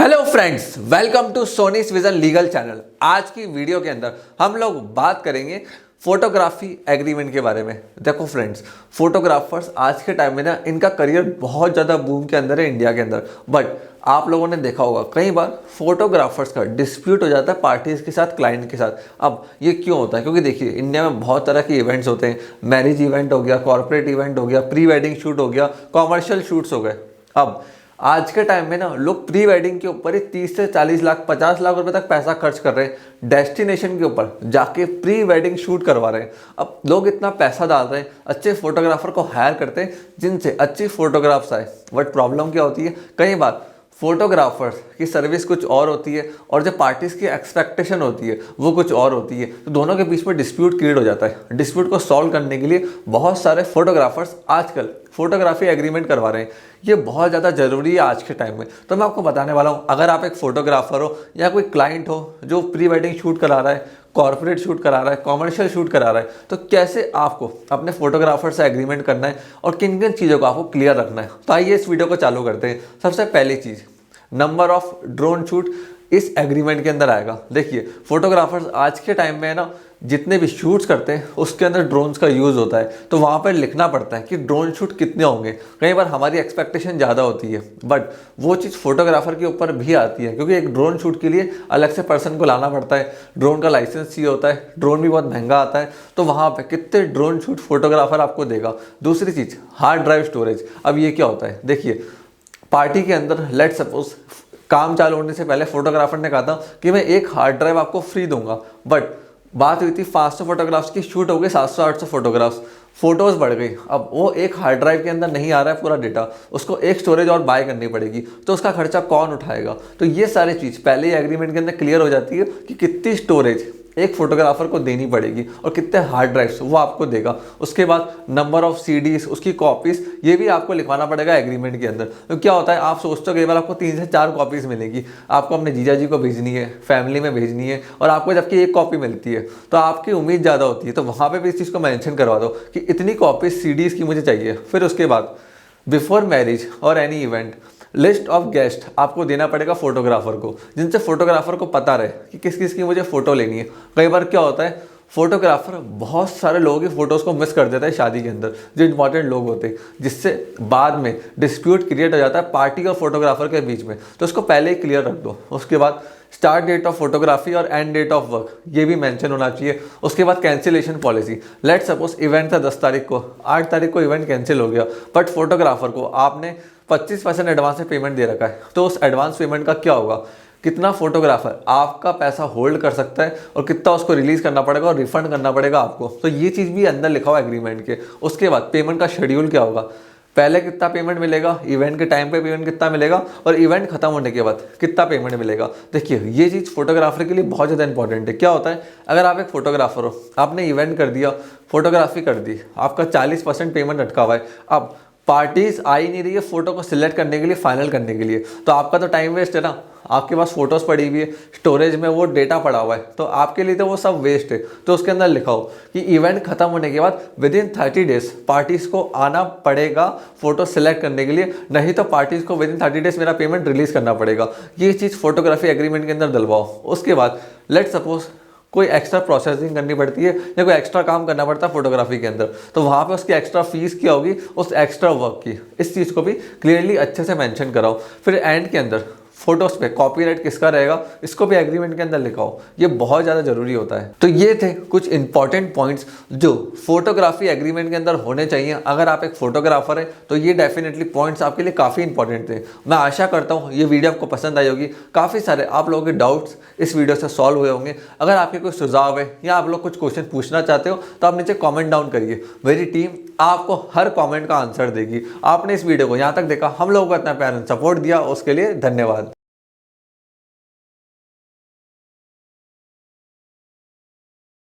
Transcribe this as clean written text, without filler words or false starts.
Hello friends, welcome to Soni's vision legal channel. आज की video के अंदर हम लोग बात करेंगे फोटोग्राफी एग्रीमेंट के बारे में। देखो फ्रेंड्स, फोटोग्राफर्स आज के टाइम में ना इनका करियर बहुत ज़्यादा बूम के अंदर है इंडिया के अंदर। बट आप लोगों ने देखा होगा कई बार फोटोग्राफर्स का डिस्प्यूट हो जाता है पार्टीज के साथ, क्लाइंट के साथ। अब ये क्यों होता है? क्योंकि देखिए इंडिया में बहुत तरह के इवेंट्स होते हैं। मैरिज इवेंट हो गया, कॉर्पोरेट इवेंट हो गया, प्री वेडिंग शूट हो गया, कॉमर्शियल शूट्स हो गए। अब आज के टाइम में ना लोग प्री वेडिंग के ऊपर ही 30 से 40 लाख 50 लाख रुपए तक पैसा खर्च कर रहे हैं। डेस्टिनेशन के ऊपर जाके प्री वेडिंग शूट करवा रहे हैं। अब लोग इतना पैसा डाल रहे हैं, अच्छे फोटोग्राफर को हायर करते हैं जिनसे अच्छी फोटोग्राफ्स आए। बट प्रॉब्लम क्या होती है, कई बार फोटोग्राफर्स की सर्विस कुछ और होती है और जो पार्टीज की एक्सपेक्टेशन होती है वो कुछ और होती है। तो दोनों के बीच में डिस्प्यूट क्रिएट हो जाता है। डिस्प्यूट को सॉल्व करने के लिए बहुत सारे फोटोग्राफर्स आजकल फोटोग्राफी एग्रीमेंट करवा रहे हैं। ये बहुत ज़्यादा ज़रूरी है आज के टाइम में। तो मैं आपको बताने वाला हूँ, अगर आप एक फोटोग्राफर हो या कोई क्लाइंट हो जो प्री वेडिंग शूट करा रहा है, कॉर्पोरेट शूट करा रहा है, कॉमर्शियल शूट करा रहा है, तो कैसे आपको अपने फोटोग्राफर से एग्रीमेंट करना है और किन किन चीज़ों को आपको क्लियर रखना है। तो आइए इस वीडियो को चालू करते हैं। सबसे पहली चीज़, नंबर ऑफ ड्रोन शूट इस एग्रीमेंट के अंदर आएगा। देखिए फोटोग्राफर्स आज के टाइम में ना जितने भी शूट्स करते हैं उसके अंदर ड्रोन्स का यूज़ होता है। तो वहाँ पर लिखना पड़ता है कि ड्रोन शूट कितने होंगे। कई बार हमारी एक्सपेक्टेशन ज़्यादा होती है बट वो चीज़ फोटोग्राफर के ऊपर भी आती है, क्योंकि एक ड्रोन शूट के लिए अलग से पर्सन को लाना पड़ता है। ड्रोन का लाइसेंस चाहिए होता है, ड्रोन भी बहुत महंगा आता है। तो वहाँ पर कितने ड्रोन शूट फोटोग्राफर आपको देगा। दूसरी चीज़, हार्ड ड्राइव स्टोरेज। अब ये क्या होता है, देखिए पार्टी के अंदर लेट सपोज काम चालू होने से पहले फोटोग्राफर ने कहा था कि मैं एक हार्ड ड्राइव आपको फ्री दूंगा। बट बात हुई थी 500 फोटोग्राफ्स की, शूट हो गई 700-800 फोटोग्राफ्स, फोटोज़ बढ़ गई। अब वो एक हार्ड ड्राइव के अंदर नहीं आ रहा है पूरा डेटा, उसको एक स्टोरेज और बाय करनी पड़ेगी। तो उसका खर्चा कौन उठाएगा? तो ये सारी चीज़ पहले ही एग्रीमेंट के अंदर क्लियर हो जाती है कि कितनी स्टोरेज एक फोटोग्राफर को देनी पड़ेगी और कितने हार्ड ड्राइव्स वो आपको देगा। उसके बाद नंबर ऑफ सीडीज, उसकी कॉपीज़, ये भी आपको लिखवाना पड़ेगा एग्रीमेंट के अंदर। तो क्या होता है, आप सोचते हो कई बार आपको 3 से 4 कॉपीज़ मिलेगी, आपको अपने जीजा जी को भेजनी है, फैमिली में भेजनी है, और आपको जबकि एक कॉपी मिलती है तो आपकी उम्मीद ज़्यादा होती है। तो वहाँ पर भी इस चीज़ को मैंशन करवा दो कि इतनी कॉपीज सीडीज़ की मुझे चाहिए। फिर उसके बाद बिफोर मैरिज और any event list of guest आपको देना पड़ेगा फोटोग्राफर को, जिनसे फोटोग्राफर को पता रहे कि किस किस की मुझे फ़ोटो लेनी है। कई बार क्या होता है, फोटोग्राफर बहुत सारे लोगों की फ़ोटोज़ को मिस कर देता है शादी के अंदर, जो इंपॉर्टेंट लोग होते हैं, जिससे बाद में डिस्प्यूट क्रिएट हो जाता है पार्टी और फोटोग्राफर के बीच में। तो उसको पहले ही क्लियर रख दो। उसके बाद स्टार्ट डेट ऑफ फोटोग्राफी और एंड डेट ऑफ वर्क, ये भी मेंशन होना चाहिए। उसके बाद cancellation policy. Let suppose event था 10 तारीख को, 8 तारीख को इवेंट कैंसिल हो गया, बट फोटोग्राफर को आपने 25% एडवांस में पेमेंट दे रखा है। तो उस एडवांस पेमेंट का क्या होगा, कितना फोटोग्राफर आपका पैसा होल्ड कर सकता है और कितना उसको रिलीज करना पड़ेगा और रिफंड करना पड़ेगा आपको। तो ये चीज़ भी अंदर लिखा हुआ एग्रीमेंट के। उसके बाद पेमेंट का शेड्यूल क्या होगा, पहले कितना पेमेंट मिलेगा, इवेंट के टाइम पे पेमेंट कितना मिलेगा, और इवेंट खत्म होने के बाद कितना पेमेंट मिलेगा। देखिए ये चीज़ फोटोग्राफर के लिए बहुत ज़्यादा इंपॉर्टेंट है। क्या होता है, अगर आप एक फोटोग्राफर हो, आपने इवेंट कर दिया, फोटोग्राफी कर दी, आपका 40% पेमेंट अटका हुआ है। अब पार्टीज आ ही नहीं रही है फोटो को सिलेक्ट करने के लिए, फाइनल करने के लिए, तो आपका तो टाइम वेस्ट है ना। आपके पास फोटोज़ पड़ी हुई है, स्टोरेज में वो डेटा पड़ा हुआ है, तो आपके लिए तो वो सब वेस्ट है। तो उसके अंदर लिखा हो कि इवेंट खत्म होने के बाद विदिन 30 डेज पार्टीज़ को आना पड़ेगा फोटो सिलेक्ट करने के लिए, नहीं तो पार्टीज़ को विदिन 30 डेज मेरा पेमेंट रिलीज़ करना पड़ेगा। ये चीज़ फोटोग्राफी एग्रीमेंट के अंदर डलवाओ। उसके बाद लेट सपोज कोई एक्स्ट्रा प्रोसेसिंग करनी पड़ती है या कोई एक्स्ट्रा काम करना पड़ता है फोटोग्राफी के अंदर, तो वहाँ पे उसकी एक्स्ट्रा फीस क्या होगी, उस एक्स्ट्रा वर्क की। इस चीज़ को भी क्लियरली अच्छे से मेंशन कराओ। फिर एंड के अंदर फोटोज़ पे कॉपीराइट किसका रहेगा, इसको भी एग्रीमेंट के अंदर लिखाओ। ये बहुत ज़्यादा ज़रूरी होता है। तो ये थे कुछ इंपॉर्टेंट पॉइंट्स जो फोटोग्राफी एग्रीमेंट के अंदर होने चाहिए। अगर आप एक फोटोग्राफर है तो ये डेफिनेटली पॉइंट्स आपके लिए काफ़ी इंपॉर्टेंट थे। मैं आशा करता हूँ ये वीडियो आपको पसंद आई होगी। काफ़ी सारे आप लोगों के डाउट्स इस वीडियो से सॉल्व हुए होंगे। अगर आपके कोई सुझाव है या आप लोग कुछ क्वेश्चन पूछना चाहते हो तो आप नीचे कॉमेंट डाउन करिए। मेरी टीम आपको हर कॉमेंट का आंसर देगी। आपने इस वीडियो को यहाँ तक देखा, हम लोगों को इतना प्यार सपोर्ट दिया, उसके लिए धन्यवाद।